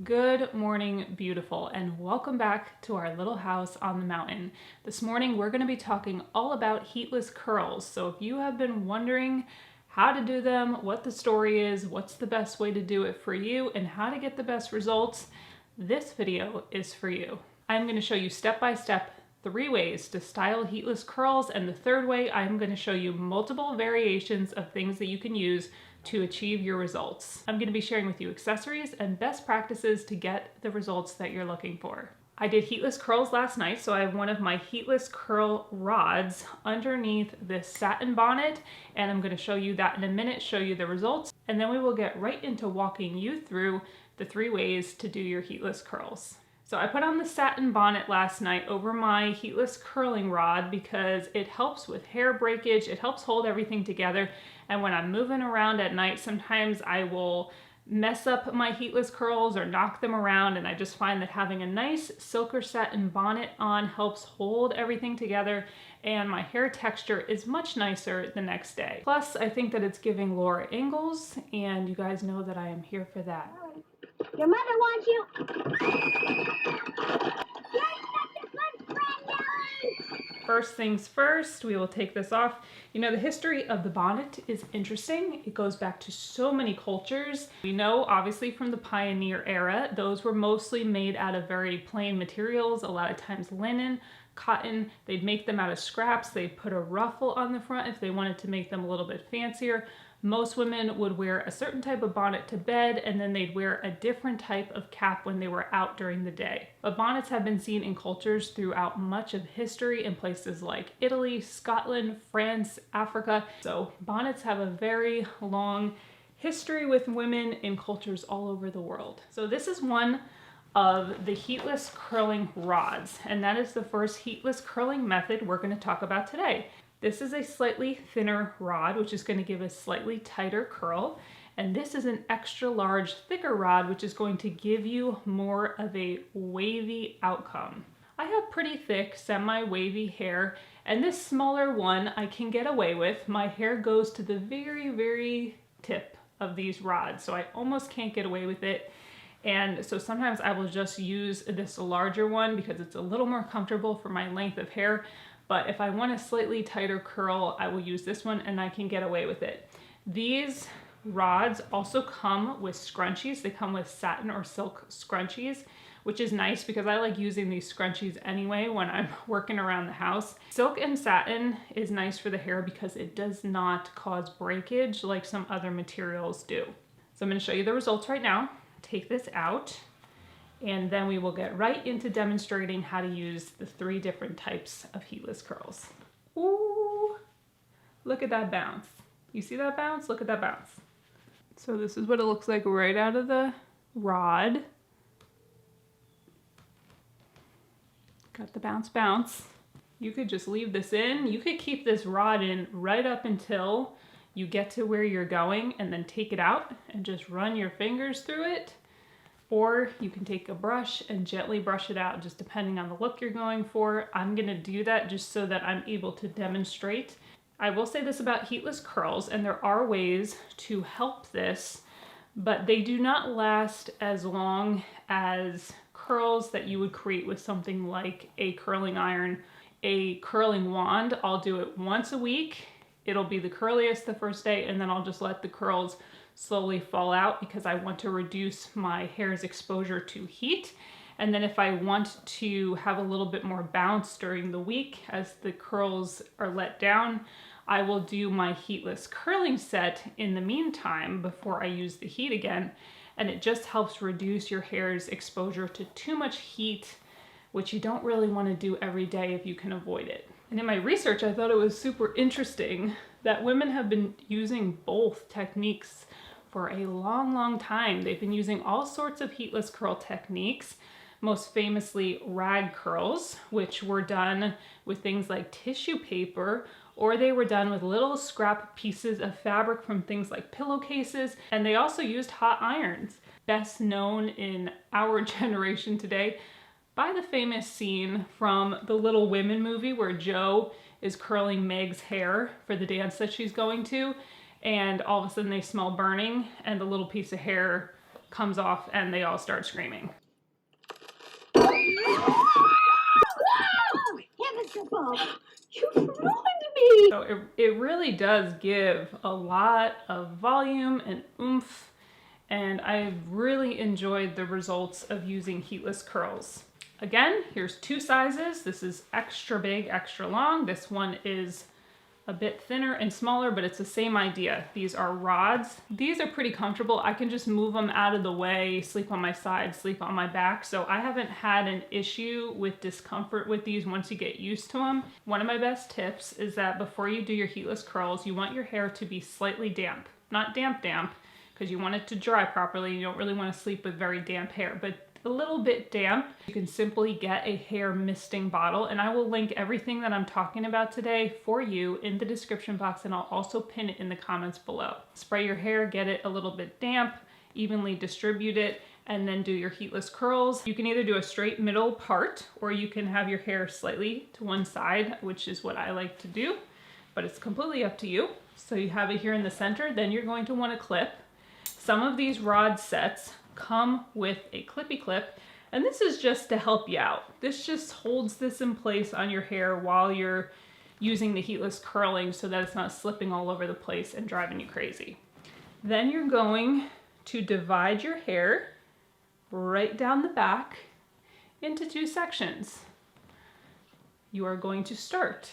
Good morning, beautiful, and welcome back to our little house on the mountain. This morning we're going to be talking all about heatless curls. So if you have been wondering how to do them, what the story is, what's the best way to do it for you, and how to get the best results, this video is for you. I'm going to show you step by step 3 ways to style heatless curls, and the third way I'm going to show you multiple variations of things that you can use to achieve your results. I'm going to be sharing with you accessories and best practices to get the results that you're looking for. I did heatless curls last night, so I have one of my heatless curl rods underneath this satin bonnet, and I'm going to show you that in a minute, show you the results, and then we will get right into walking you through the 3 ways to do your heatless curls. So I put on the satin bonnet last night over my heatless curling rod because it helps with hair breakage, it helps hold everything together, and when I'm moving around at night, sometimes I will mess up my heatless curls or knock them around, and I just find that having a nice silk or satin bonnet on helps hold everything together, and my hair texture is much nicer the next day. Plus, I think that it's giving Laura angles, and you guys know that I am here for that. Your mother wants you. You're such a good friend, Ellie. First things first, we will take this off. You know, the history of the bonnet is interesting. It goes back to so many cultures. We know, obviously, from the pioneer era, those were mostly made out of very plain materials, a lot of times linen, cotton. They'd make them out of scraps. They'd put a ruffle on the front if they wanted to make them a little bit fancier. Most women would wear a certain type of bonnet to bed, and then they'd wear a different type of cap when they were out during the day. But bonnets have been seen in cultures throughout much of history in places like Italy, Scotland, France, Africa. So bonnets have a very long history with women in cultures all over the world. So this is one of the heatless curling rods, and that is the first heatless curling method we're going to talk about today. This is a slightly thinner rod, which is going to give a slightly tighter curl. And this is an extra large, thicker rod, which is going to give you more of a wavy outcome. I have pretty thick, semi-wavy hair, and this smaller one I can get away with. My hair goes to the very, very tip of these rods, so I almost can't get away with it. And so sometimes I will just use this larger one because it's a little more comfortable for my length of hair. But if I want a slightly tighter curl, I will use this one and I can get away with it. These rods also come with scrunchies. They come with satin or silk scrunchies, which is nice because I like using these scrunchies anyway when I'm working around the house. Silk and satin is nice for the hair because it does not cause breakage like some other materials do. So I'm going to show you the results right now. Take this out, and then we will get right into demonstrating how to use the 3 different types of heatless curls. Ooh, look at that bounce. You see that bounce? Look at that bounce. So this is what it looks like right out of the rod. Got the bounce. You could just leave this in. You could keep this rod in right up until you get to where you're going and then take it out and just run your fingers through it. Or you can take a brush and gently brush it out, just depending on the look you're going for. I'm gonna do that just so that I'm able to demonstrate. I will say this about heatless curls, and there are ways to help this, but they do not last as long as curls that you would create with something like a curling iron, a curling wand. I'll do it once a week. It'll be the curliest the first day, and then I'll just let the curls slowly fall out because I want to reduce my hair's exposure to heat. And then if I want to have a little bit more bounce during the week as the curls are let down, I will do my heatless curling set in the meantime before I use the heat again. And it just helps reduce your hair's exposure to too much heat, which you don't really want to do every day if you can avoid it. And in my research, I thought it was super interesting that women have been using both techniques for a long, long time. They've been using all sorts of heatless curl techniques, most famously rag curls, which were done with things like tissue paper, or they were done with little scrap pieces of fabric from things like pillowcases, and they also used hot irons. Best known in our generation today by the famous scene from the Little Women movie where Jo is curling Meg's hair for the dance that she's going to, and all of a sudden they smell burning and the little piece of hair comes off and they all start screaming. Invincible! You ruined me! So it really does give a lot of volume and oomph, and I've really enjoyed the results of using heatless curls. Again, here's two sizes. This is extra big, extra long. This one is a bit thinner and smaller, but it's the same idea. These are rods. These are pretty comfortable. I can just move them out of the way, sleep on my side, sleep on my back. So I haven't had an issue with discomfort with these once you get used to them. One of my best tips is that before you do your heatless curls, you want your hair to be slightly damp. Not damp, because you want it to dry properly. You don't really want to sleep with very damp hair, but a little bit damp. You can simply get a hair misting bottle, and I will link everything that I'm talking about today for you in the description box, and I'll also pin it in the comments below. Spray your hair, get it a little bit damp, evenly distribute it, and then do your heatless curls. You can either do a straight middle part, or you can have your hair slightly to one side, which is what I like to do, but it's completely up to you. So you have it here in the center, then you're going to want to clip. Some of these rod sets come with a clippy clip, and this is just to help you out. This just holds this in place on your hair while you're using the heatless curling so that it's not slipping all over the place and driving you crazy. Then you're going to divide your hair right down the back into two sections. You are going to start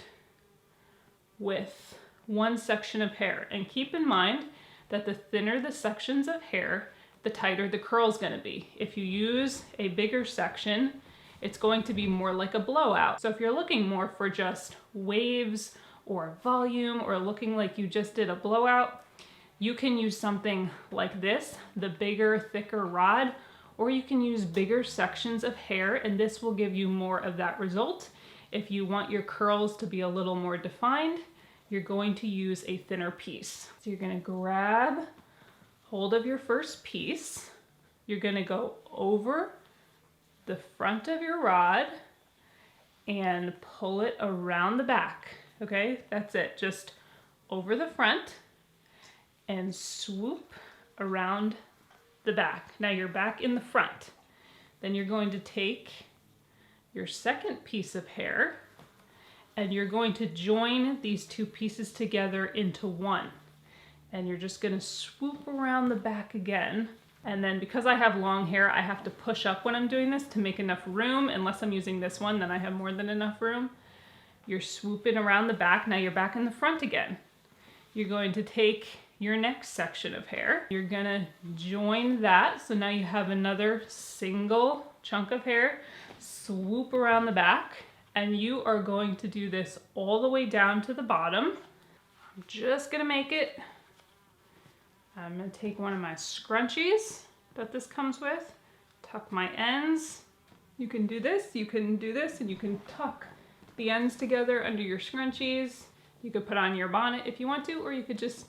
with one section of hair, and keep in mind that the thinner the sections of hair, the tighter the curl is going to be. If you use a bigger section, it's going to be more like a blowout. So if you're looking more for just waves or volume or looking like you just did a blowout, you can use something like this, the bigger, thicker rod, or you can use bigger sections of hair, and this will give you more of that result. If you want your curls to be a little more defined, you're going to use a thinner piece. So you're going to grab hold of your first piece. You're going to go over the front of your rod and pull it around the back. Okay, that's it. Just over the front and swoop around the back. Now you're back in the front. Then you're going to take your second piece of hair and you're going to join these two pieces together into one. And you're just gonna swoop around the back again. And then because I have long hair, I have to push up when I'm doing this to make enough room. Unless I'm using this one, then I have more than enough room. You're swooping around the back. Now you're back in the front again. You're going to take your next section of hair. You're gonna join that. So now you have another single chunk of hair. Swoop around the back. And you are going to do this all the way down to the bottom. I'm just gonna make it. I'm going to take one of my scrunchies that this comes with, tuck my ends. You can do this, and you can tuck the ends together under your scrunchies. You could put on your bonnet if you want to, or you could just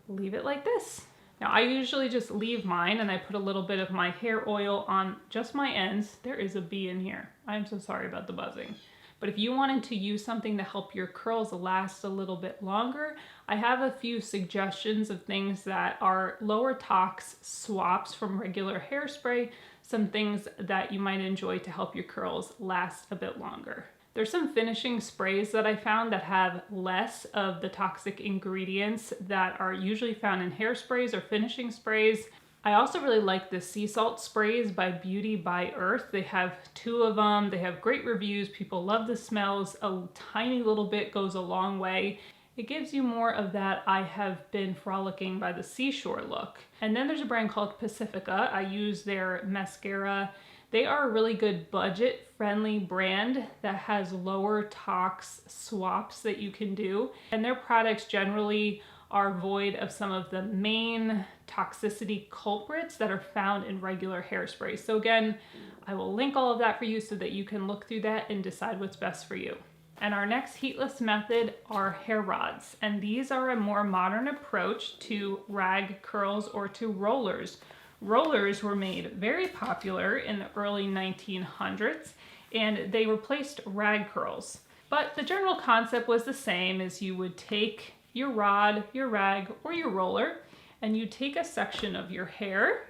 leave it like this. Now I usually just leave mine and I put a little bit of my hair oil on just my ends. There is a bee in here. I'm so sorry about the buzzing. But if you wanted to use something to help your curls last a little bit longer, I have a few suggestions of things that are lower tox swaps from regular hairspray, some things that you might enjoy to help your curls last a bit longer. There's some finishing sprays that I found that have less of the toxic ingredients that are usually found in hairsprays or finishing sprays. I also really like the sea salt sprays by Beauty by Earth. They have 2 of them. They have great reviews. People love the smells. A tiny little bit goes a long way. It gives you more of that I have been frolicking by the seashore look. And then there's a brand called Pacifica. I use their mascara. They are a really good budget-friendly brand that has lower tox swaps that you can do. And their products generally are void of some of the main toxicity culprits that are found in regular hairspray. So again, I will link all of that for you so that you can look through that and decide what's best for you. And our next heatless method are hair rods. And these are a more modern approach to rag curls or to rollers. Rollers were made very popular in the early 1900s and they replaced rag curls. But the general concept was the same, as you would take your rod, your rag, or your roller, and you take a section of your hair,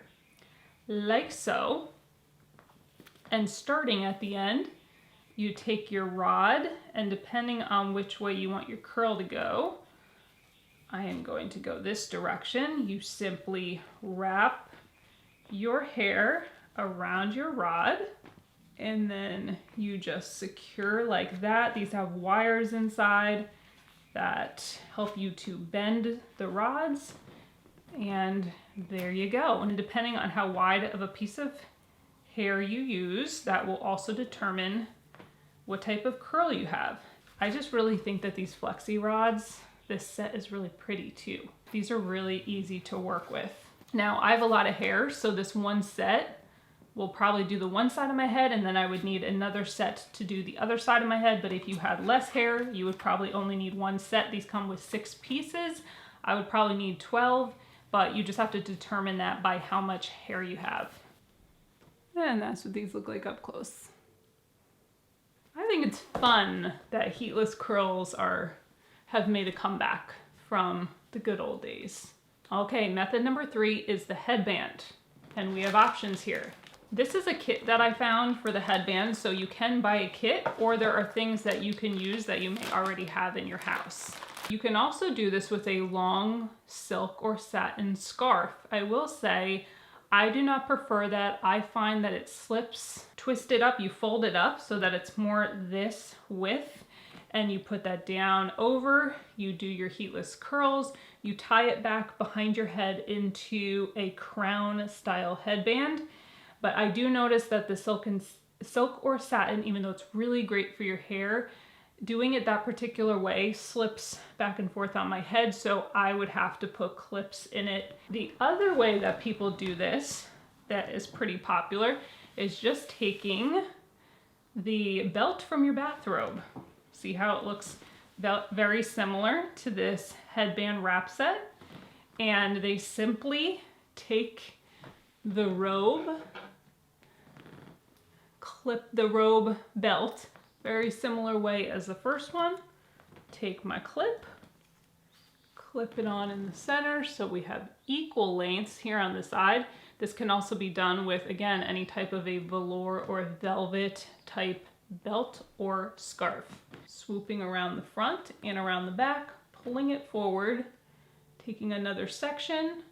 like so. And starting at the end, you take your rod, and depending on which way you want your curl to go, I am going to go this direction. You simply wrap your hair around your rod, and then you just secure like that. These have wires inside that help you to bend the rods, and there you go. And depending on how wide of a piece of hair you use, that will also determine what type of curl you have. I just really think that these Flexi rods, this set is really pretty too. These are really easy to work with. Now I have a lot of hair, so this one set will probably do the one side of my head, and then I would need another set to do the other side of my head. But if you had less hair, you would probably only need one set. These come with 6 pieces. I would probably need 12, but you just have to determine that by how much hair you have. And that's what these look like up close. I think it's fun that heatless curls have made a comeback from the good old days. Okay, method number 3 is the headband, and we have options here. This is a kit that I found for the headband, so you can buy a kit, or there are things that you can use that you may already have in your house. You can also do this with a long silk or satin scarf. I will say, I do not prefer that. I find that it slips. Twist it up, you fold it up so that it's more this width, and you put that down over, you do your heatless curls, you tie it back behind your head into a crown style headband. But I do notice that the silk or satin, even though it's really great for your hair, doing it that particular way slips back and forth on my head, so I would have to put clips in it. The other way that people do this, that is pretty popular, is just taking the belt from your bathrobe. See how it looks very similar to this headband wrap set? And they simply take the robe, clip the robe belt, very similar way as the first one. Take my clip it on in the center so we have equal lengths here on the side. This can also be done with, again, any type of a velour or velvet type belt or scarf. Swooping around the front and around the back, pulling it forward, taking another section,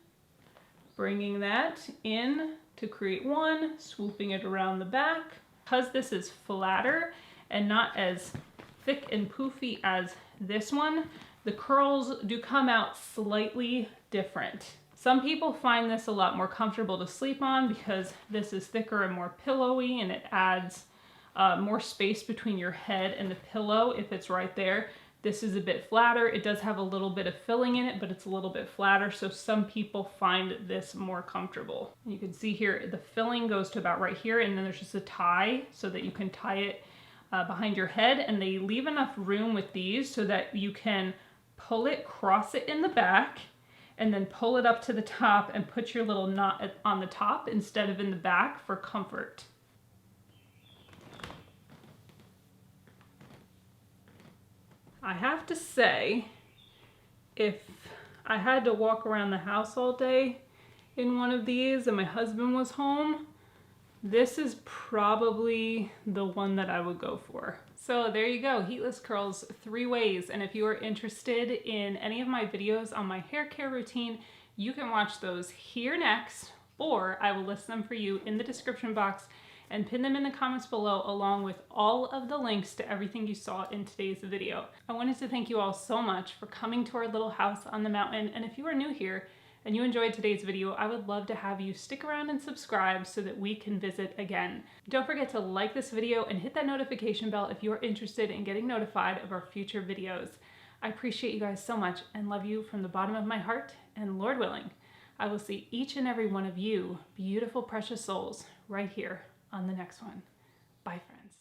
bringing that in to create one, swooping it around the back. Because this is flatter and not as thick and poofy as this one, the curls do come out slightly different. Some people find this a lot more comfortable to sleep on because this is thicker and more pillowy, and it adds more space between your head and the pillow if it's right there. This is a bit flatter. It does have a little bit of filling in it, but it's a little bit flatter, so some people find this more comfortable. You can see here the filling goes to about right here, and then there's just a tie so that you can tie it behind your head, and they leave enough room with these so that you can pull it, cross it in the back, and then pull it up to the top and put your little knot on the top instead of in the back for comfort. I have to say, if I had to walk around the house all day in one of these and my husband was home, this is probably the one that I would go for. So there you go, heatless curls 3 ways. And if you are interested in any of my videos on my hair care routine, you can watch those here next, or I will list them for you in the description box and pin them in the comments below, along with all of the links to everything you saw in today's video. I wanted to thank you all so much for coming to our little house on the mountain. And if you are new here and you enjoyed today's video, I would love to have you stick around and subscribe so that we can visit again. Don't forget to like this video and hit that notification bell if you are interested in getting notified of our future videos. I appreciate you guys so much and love you from the bottom of my heart, and Lord willing, I will see each and every one of you beautiful, precious souls right here on the next one. Bye, friends.